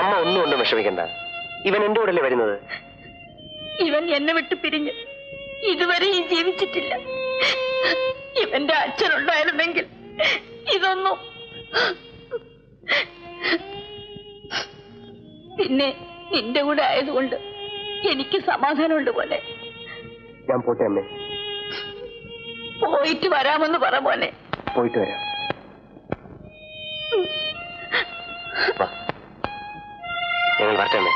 അമ്മ ഒന്നും കൊണ്ടും വിഷമിക്കണ്ട. ഇവൻ എന്റെ കൂടെ വരുന്നത്. ഇവൻ എന്നെ വിട്ട് പിരിഞ്ഞ് ഇതുവരെയും ജീവിച്ചിട്ടില്ല. ഇവന്റെ അച്ഛനുണ്ടായിരുന്നെങ്കിൽ ഇതൊന്നും. പിന്നെ നിന്റെ കൂടെ ആയതുകൊണ്ട് എനിക്ക് സമാധാനമുണ്ട് പോലെ. ഞാൻ പോട്ടെ അമ്മേ. പോയിട്ട് വരാമെന്ന് പറ പോലെ. പോയിട്ട് വരാം. ഞങ്ങൾ വരട്ടെ അമ്മേ.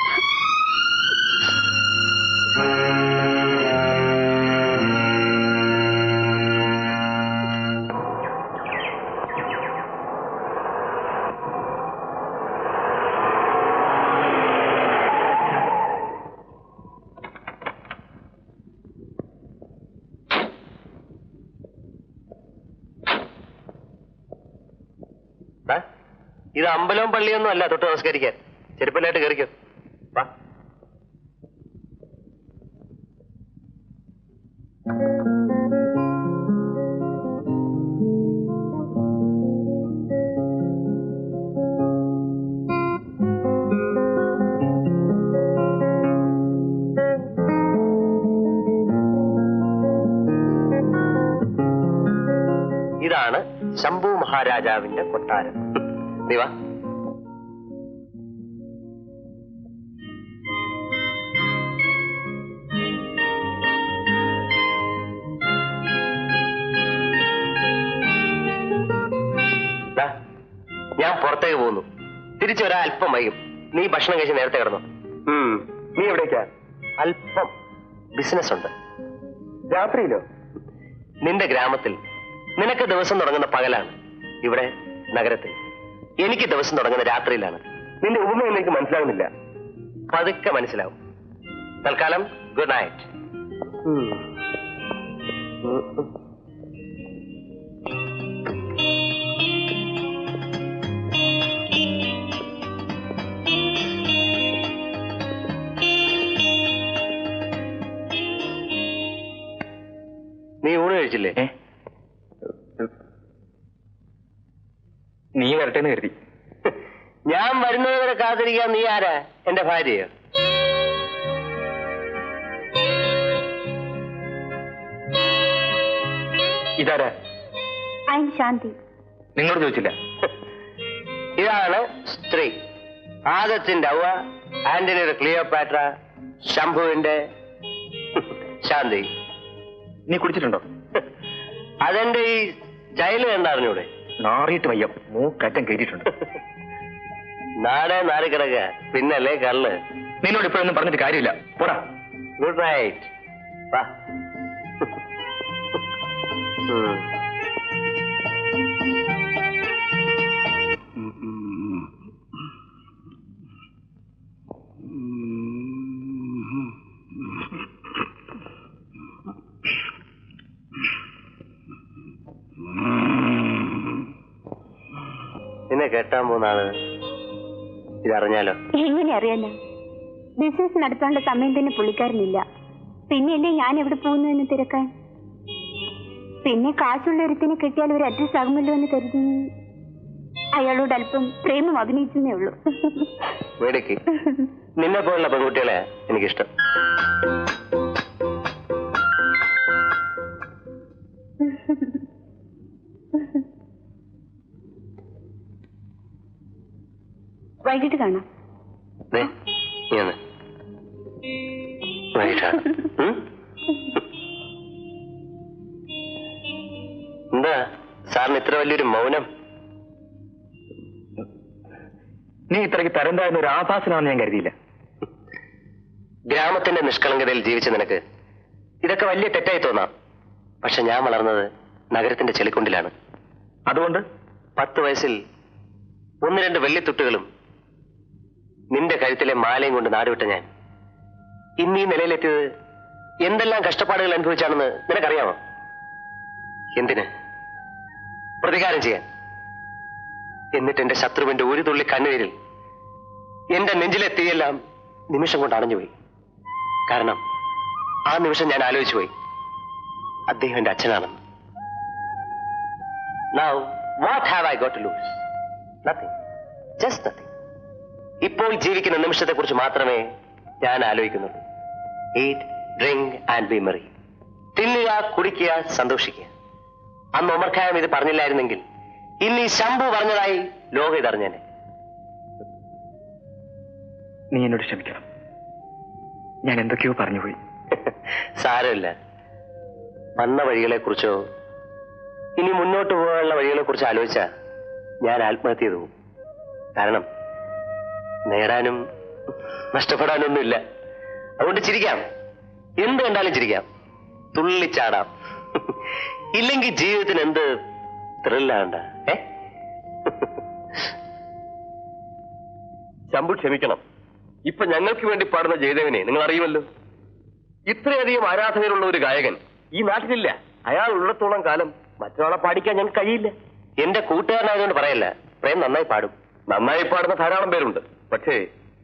ഇത് അമ്പലവും പള്ളിയൊന്നും അല്ല തൊട്ട് നമസ്കരിക്കാൻ. ചെരുപ്പല്ലായിട്ട് കയറിക്കോ. വാ. ഇതാണ് ശംഭു മഹാരാജാവിന്റെ കൊട്ടാരം. നീ വാ. ഞാൻ പുറത്തേക്ക് പോകുന്നു. തിരിച്ചു വരാൻ അല്പം വൈകും. നീ ഭക്ഷണം കഴിച്ച് നേരത്തെ കിടന്നു. നീ എവിടേക്കാ? അല്പം ബിസിനസ് ഉണ്ട്. രാത്രിയിലോ? നിന്റെ ഗ്രാമത്തിൽ നിനക്ക് ദിവസം തുടങ്ങുന്ന പകലാണ്. ഇവിടെ നഗരത്തിൽ എനിക്ക് ദിവസം തുടങ്ങുന്ന രാത്രിയിലാണ്. നിന്റെ ഉപമ എനിക്ക് മനസ്സിലാകുന്നില്ല. പതുക്കെ മനസ്സിലാവും. തൽക്കാലം ഗുഡ് നൈറ്റ്. നീ ഊണ് കഴിച്ചില്ലേ? നീ വരട്ടെന്ന് കരുതി. ഞാൻ വരുന്നത് വരെ കാത്തിരിക്കാൻ നീ ആരാ? എന്റെ ഭാര്യയോ? ഇതാരാ? ശാന്തി. നിങ്ങളോട് ചോദിച്ചില്ല? ഇതാണ് സ്ത്രീ. ആദത്തിന്റെ അവ, ആന്റണിയുടെ ക്ലിയോപാട്ര, ശംഭുവിന്റെ ശാന്തി. നീ കുടിച്ചിട്ടുണ്ടോ? അതെന്റെ ഈ സ്റ്റൈല് കണ്ടറിഞ്ഞൂടെ? നാറിയിട്ട് വയ്യ. മൂക്കറ്റം കയറ്റിയിട്ടുണ്ട്. നാടേ നാറിക്കിടക്ക. പിന്നല്ലേ കള്ള്. നിന്നോട് ഇപ്പോഴൊന്നും പറഞ്ഞിട്ട് കാര്യമില്ല. പോടാ. Good night. വാ. നിന്നെ കെട്ടാൻ പോകുന്ന ആള് ഇതറിഞ്ഞാലോ? എങ്ങനെ അറിയാലോ? ബിസിനസ് നടത്താനുള്ള സമയം തന്നെ പുള്ളിക്കാരനില്ല. പിന്നെയല്ലേ ഞാൻ എവിടെ പോകുന്നു എന്ന് തിരക്കാൻ. പിന്നെ കാശുള്ള ഒരുത്തിനെ കിട്ടിയാൽ ഒരു അഡ്രസ് ആകുമല്ലോ എന്ന് കരുതി അയാളോട് അല്പം പ്രേമം അഭിനയിച്ചേ ഉള്ളൂ. നിന്നെ പോലുള്ള പെൺകുട്ടികളെ എനിക്കിഷ്ടം. വൈകിട്ട് കാണാം. എന്താ സാറിന് ഇത്ര വലിയൊരു മൗനം? നീ ഇത്രയ്ക്ക് തരം താഴ്ന്ന ഒരു ആഭാസനാണെന്ന് ഞാൻ കരുതിയില്ല. ഗ്രാമത്തിന്റെ നിഷ്കളങ്കതയിൽ ജീവിച്ച നിനക്ക് ഇതൊക്കെ വലിയ തെറ്റായി തോന്നാം. പക്ഷെ ഞാൻ വളർന്നത് നഗരത്തിന്റെ ചെളിക്കുണ്ടിലാണ്. അതുകൊണ്ട് 10 വയസ്സിൽ 1-2 വെള്ളിത്തുട്ടുകളും നിന്റെ കഴുത്തിലെ മാലയും കൊണ്ട് നാടുവിട്ട ഞാൻ ഇന്നീ നിലയിലെത്തിയത് എന്തെല്ലാം കഷ്ടപ്പാടുകൾ അനുഭവിച്ചാണെന്ന് നിനക്കറിയാമോ? എന്തിന്? പ്രതികാരം ചെയ്യാൻ. എന്നിട്ട് എന്റെ ശത്രുവിന്റെ ഒരു തുള്ളി കണ്ണുനീരിൽ എന്റെ നെഞ്ചിലെ തീയെല്ലാം നിമിഷം കൊണ്ട് അണഞ്ഞുപോയി. കാരണം ആ നിമിഷം ഞാൻ ആലോചിച്ചു പോയി, അദ്ദേഹം എന്റെ അച്ഛനാണെന്ന്. Now, what have I got to lose? Nothing. Just nothing. ഈ ഇപ്പോൾ ജീവിക്കുന്ന നിമിഷത്തെ കുറിച്ച് മാത്രമേ ഞാൻ ആലോചിക്കുന്നുള്ളൂ. Eat, drink and be merry. തിന്നുക, കുടിക്കുക, സന്തോഷിക്കുക. അന്ന് ഒമർ ഖായം ഇത് പറഞ്ഞില്ലായിരുന്നെങ്കിൽ ഇന്ന് ഈ ശംഭു പറഞ്ഞതായി ലോകം ഇതറിഞ്ഞേനെ. നീ എന്നോട് ക്ഷമിക്കണം. ഞാൻ എന്തൊക്കെയോ പറഞ്ഞുപോയി. സാരമില്ല. വന്ന വഴികളെ കുറിച്ചോ ഇനി മുന്നോട്ട് പോകാനുള്ള വഴികളെ കുറിച്ച് ആലോചിച്ചാ ഞാൻ ആത്മഹത്യ ചെയ്തു പോകും. കാരണം നേടാനും നഷ്ടപ്പെടാനൊന്നുമില്ല. അതുകൊണ്ട് ചിരിക്കാം, എന്ത് കണ്ടാലും ചിരിക്കാം, തുള്ളിച്ചാടാം. ഇല്ലെങ്കിൽ ജീവിതത്തിന് എന്ത് ത്രില്ലാണ്ട. ശംഭു ക്ഷമിക്കണം. ഇപ്പൊ ഞങ്ങൾക്ക് വേണ്ടി പാടുന്ന ജയദേവനെ നിങ്ങൾ അറിയുമല്ലോ. ഇത്രയധികം ആരാധകരുള്ള ഒരു ഗായകൻ ഈ നാട്ടിലില്ല. അയാൾ ഉള്ളത്തോളം കാലം മറ്റൊരാളെ പാടിക്കാൻ ഞങ്ങൾക്ക് കഴിയില്ല. എന്റെ കൂട്ടുകാരനായതുകൊണ്ട് പറയല്ല, പ്രേം നന്നായി പാടും. നന്നായി പാടുന്ന ധാരാളം പേരുണ്ട്. പക്ഷേ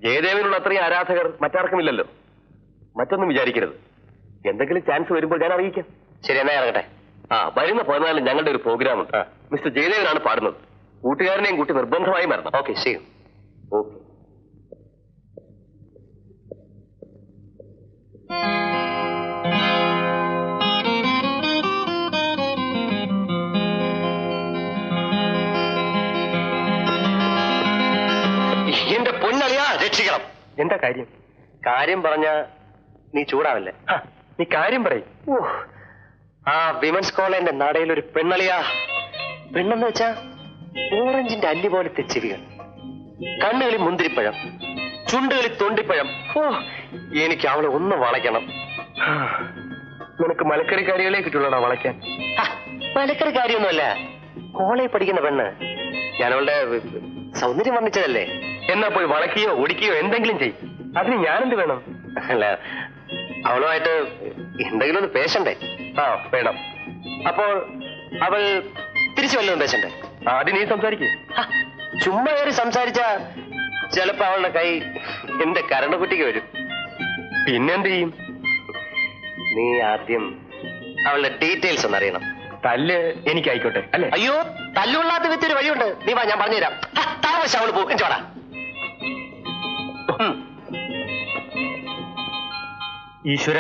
ജയദേവനുള്ള അത്രയും ആരാധകർ മറ്റാർക്കുമില്ലല്ലോ. മറ്റൊന്നും വിചാരിക്കരുത്. എന്തെങ്കിലും ചാൻസ് വരുമ്പോൾ ഞാൻ അറിയിക്കാം. ശരി, എന്നാ ഇറങ്ങട്ടെ. വരുന്ന 14 ഞങ്ങളുടെ ഒരു പ്രോഗ്രാം ഉണ്ട്. മിസ്റ്റർ ജയദേവനാണ് പാടുന്നത്. കൂട്ടുകാരനെയും കൂട്ടി നിർബന്ധമായി വരണം. ഓക്കെ, ശരി. ഓക്കെ. എന്റെ പൊന്നളിയാ, രക്ഷിക്കണം. എന്താ കാര്യം? കാര്യം പറഞ്ഞ നീ ചൂടാവല്ലേ? നീ കാര്യം പറയും. ആ വിമൻസ് കോളേജിന്റെ നടയിൽ ഒരു പെണ്ണളിയാ. പെണ്ണെന്ന് വെച്ചാ ഓറഞ്ചിന്റെ അല്ലി പോലത്തെ ചെവികൾ, കണ്ണുകളിൽ മുന്തിരിപ്പഴം, ചുണ്ടുകളിൽ തൊണ്ടിപ്പഴം. എനിക്ക് അവളെ ഒന്ന് വളയ്ക്കണം. നിനക്ക് മലക്കറിക്കാരികളെ കിട്ടുള്ളടാ വളയ്ക്കാൻ. മലക്കറിക്കാരിയൊന്നുമല്ല, കോളേജിൽ പഠിക്കുന്ന പെണ്ണ്. ഞാൻ അവളുടെ സൗന്ദര്യം വർണ്ണിച്ചതല്ലേ. എന്നാ പോയി വളയ്ക്കുകയോ ഒടിക്കുകയോ എന്തെങ്കിലും ചെയ്യും. അതിന് ഞാനെന്ത് വേണം? അല്ല, അവളുമായിട്ട് എന്തെങ്കിലും ഒന്ന് പേശണ്ടേ? വേണം. അപ്പോൾ അവൾ തിരിച്ചു വല്ലതും പേശണ്ടേ? ആദ്യം നീ സംസാരിക്കേ. ചുമ്മാ കയറി സംസാരിച്ച ചിലപ്പോ അവളുടെ കൈ എന്റെ കരണക്കുറ്റിക്ക് വരും. പിന്നെന്ത് ചെയ്യും? നീ ആദ്യം അവളുടെ ഡീറ്റെയിൽസ് ഒന്ന് അറിയണം. തല്ല് എനിക്കായിക്കോട്ടെ അല്ലേ? അയ്യോ, തല്ലുകൊള്ളാത്ത വിത്തൊരു വഴിയുണ്ട്. നീ വാ, ഞാൻ പറഞ്ഞുതരാം. താമസം അവള് പോകും. ചോടാ. ഈശ്വര,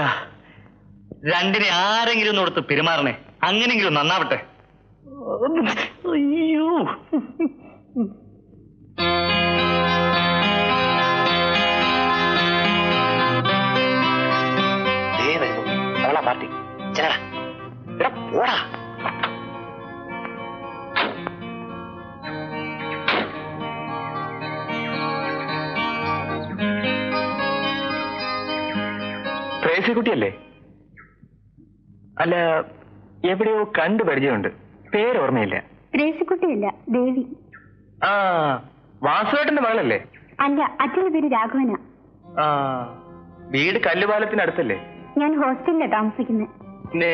രണ്ടിനെ ആരെങ്കിലും ഒന്നോടത്ത് പെരുമാറണേ. അങ്ങനെങ്കിലും നന്നാവട്ടെ. അയ്യോ, അവളാ പാർട്ടി. ചെല്ലടാ, എടാ പോടാ. കുട്ടിയല്ലേ? അല്ല, എവിടെയോ കണ്ടു പരിചയമുണ്ട്. പേരോർമ്മയില്ല. ത്രേസിക്കുട്ടിയല്ല, ദേവി. ആ, വാസുവേട്ടന്റെ മകളല്ലേ? അല്ല, അച്ഛന്റെ പേര് രാഘവന. ആ, വീട് കല്ലുപാലത്തിനടുത്തല്ലേ? ഞാൻ ഹോസ്റ്റലിലാ താമസിക്കുന്നത്. പിന്നെ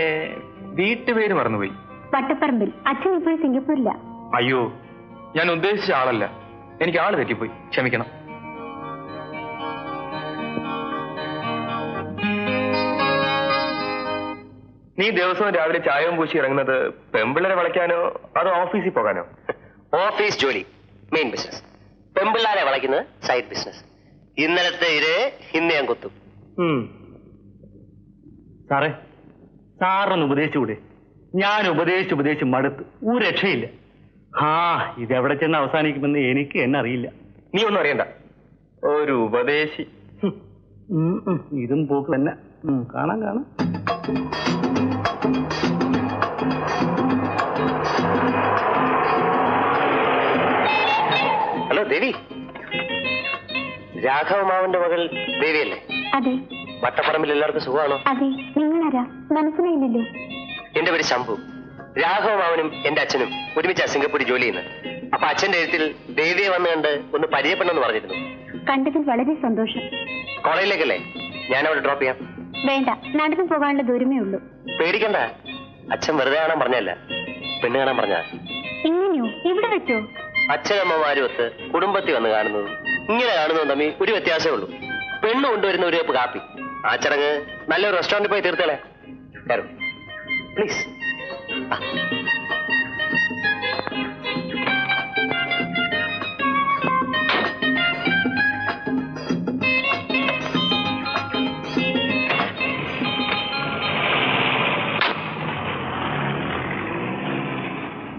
വീട്ടുപേര് മറന്നുപോയി. വട്ടപ്പറമ്പിൽ. അച്ഛൻ ഇപ്പോൾ സിംഗപ്പൂരില്ല. അയ്യോ, ഞാൻ ഉദ്ദേശിച്ച ആളല്ല. എനിക്ക് ആള് തെറ്റിപ്പോയി, ക്ഷമിക്കണം. നീ ദിവസവും രാവിലെ ചായവും പൂശി ഇറങ്ങുന്നത് പെമ്പിള്ളരെ വളയ്ക്കാനോ അതോ ഓഫീസിൽ പോകാനോ? ഓഫീസ് ജോലി മെയിൻ ബിസിനസ്, പെമ്പിള്ളാരെ വളയ്ക്കുന്നത് സൈഡ് ബിസിനസ്. ഇന്നലത്തെ ഇത് ഇന്ന് ഞാൻ കൊത്തും. സാറേ, സാറൊന്ന് ഉപദേശിച്ചുകൂടെ? ഞാൻ ഉപദേശിച്ച് മടുത്ത്. ഒരു രക്ഷയില്ല. ഇതെവിടെ ചെന്ന് അവസാനിക്കുമെന്ന് എനിക്ക് എന്നെ അറിയില്ല. നീ ഒന്നും അറിയണ്ട. ഒരു ഉപദേശി. ഇതും പോക്ക് തന്നെ. കാണാം. ഹലോ ദേവി, രാഘവ മാവന്റെ മകൾ ദേവിയല്ലേ? അതെ. വട്ടപ്പറമ്പിൽ എല്ലാവർക്കും സുഖമാണോ? അതെ. നിങ്ങളാരാ? മനസ്സിലായില്ലല്ലോ. എന്റെ പേര് ശംഭു. രാഘവ മാവനും എന്റെ അച്ഛനും ഒരുമിച്ച് സിംഗപ്പൂരിൽ ജോലി ചെയ്യുന്നത്. അപ്പൊ അച്ഛന്റെ എഴുത്തിൽ ദേവിയെ വന്ന് കണ്ട് ഒന്ന് പരിചയപ്പെടണമെന്ന് പറഞ്ഞിരുന്നു. കണ്ടതിൽ വളരെ സന്തോഷം. കോളേജിലേക്കല്ലേ? ഞാൻ അവിടെ ഡ്രോപ്പ് ചെയ്യാം. വേണ്ട, നടന്നു പോകാനുള്ള ദൂരമേ ഉള്ളൂ. പേടിക്കണ്ട, അച്ഛൻ വെറുതെ കാണാൻ പറഞ്ഞല്ല, പെണ്ണ് കാണാൻ പറഞ്ഞ. എങ്ങനെയോ? ഇവിടെ വെച്ചോ? അച്ഛനമ്മമാരും ഒത്ത് കുടുംബത്തിൽ വന്ന് കാണുന്നതും ഇങ്ങനെ കാണുന്നതും തമ്മിൽ ഒരു വ്യത്യാസമേ ഉള്ളൂ. പെണ്ണ് കൊണ്ടുവരുന്ന ഒരു കപ്പ് കാപ്പി. ആ ചടങ്ങ് നല്ലൊരു റെസ്റ്റോറന്റിൽ പോയി തീർത്തല്ലേ. പ്ലീസ്.